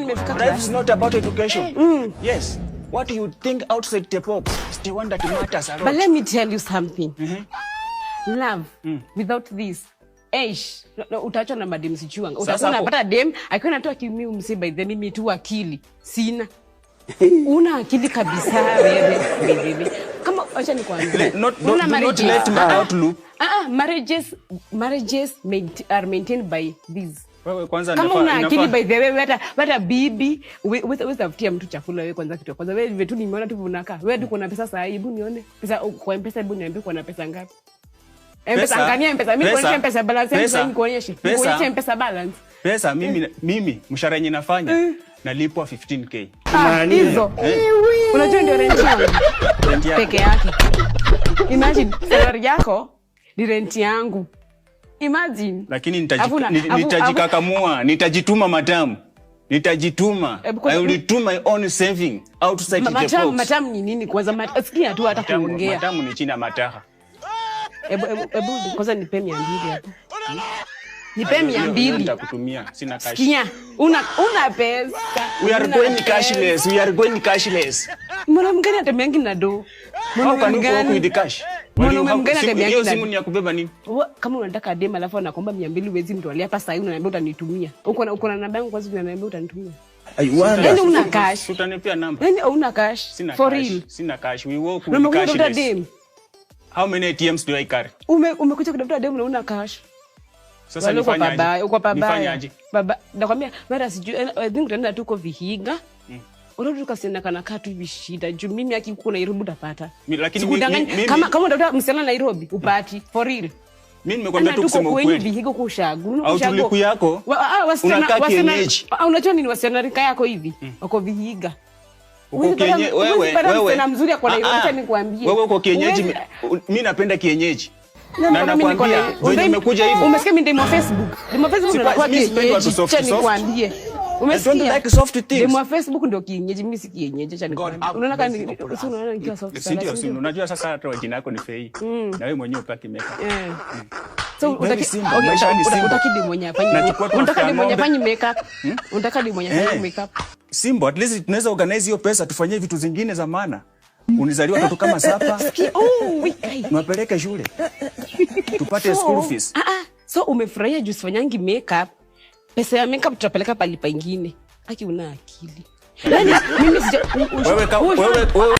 nimefika life is not about education. Yes. What you think outside the box is the one that matters a lot. But let me tell you something. Love without this. No, utaachwa na madem sichuanga. Utakuwa unapata dem, akiwa anatoa kimi umsiba then mimi tu akili. Sina. Una akili kabisa wewe. Kama acha nikwambie. Not let my outlook. Marriages are maintained by this. Wewe kwanza kama una akili by the way hata bibi wewe tafutia mtu chakula wewe kwanza kitu kwanza wewe vitu nimeona tu unaka wewe tu kuna pesa saa hebu nione pesa kwa M-Pesa hebu niambie kuna pesa ngapi M-Pesa ngania M-Pesa mimi kuonyesha M-Pesa balance yangu kuonyesha M-Pesa balance pesa mimi mshahara yenyewe nafanya nalipwa 15k hizo unajua ndio rent yangu peke yake imagine salary yako ni rent yangu. Imagine. Lakini nitajikakamua, nitajituma madamu. Nitajituma. I will do my own saving outside the box. Matamu ni nini kwanza? Sikia tu hata kuongea. Matamu ni china mataha. Ebu kwanza nipe 200 hapo. Nipe 200. Nitakutumia, sina cash. Sikia, una pesa. We are going cashless. Mbona mgeni atembeangi na do? Mbona mgeni with the cash? Mbona mgeni atembeangi na simu ni ya kubeba nini? Kama unataka dem alafu anakuomba 200 wezi mtu alia hapa sasa hivi unaniambia utanitumia. Uko na namba yangu kwanza unaniambia utanitumia. Yaani una cash. Utanipea namba. Yaani una cash. For real. Sina cash. We work with cashless. How many ATMs do I carry? Umekuja kutafuta dem na una cash. Sasa nifanyaje? Uko pabaya. Baba, nakwambia mara sijui I think tena tuko Vihiga. Unarudi tukasema kana katu hivi shida. Juu mimi akikuwa Nairobi utapata. Lakini kama unataka msichana Nairobi upati for real. Mimi nimekwambia tu kusema ukweli. Vihiga kwa ushagu. Au tuliku yako. Unakaa kienyeji. Unajua nini wasichana rika yako hivi? Wako Vihiga. Uko kienyeji wewe na mzuri kwa Nairobi acha nikwambie. Wewe uko kienyeji mimi napenda kienyeji. Na nakwambia wewe umekuja hivi. Umesikia mimi ndimo Facebook. Ndimo Facebook unakuwa kienyeji. Acha nikwambie. Umesikia? I don't like soft things. Ndimo Facebook ndio kienyeji, mimi si kienyeji acha nikwambie. Unaona kama unaona nikiwa soft sana. Ndio, unajua sasa hata jina lako ni Fei. Na wewe mwenyewe upaki makeup. So utaki demo mwenye afanye. Unataka demo mwenye afanye makeup. Unataka demo mwenye afanye makeup. Simbo, at least tunaweza organize hiyo pesa tufanyie vitu zingine za maana. Unizaliwa watoto kama sapa. Mwapeleke shule. Tupate school fees. So umefurahia juu sifanyangi makeup. Pesa ya makeup tutapeleka pale pengine. Haki una akili. Yaani mimi wewe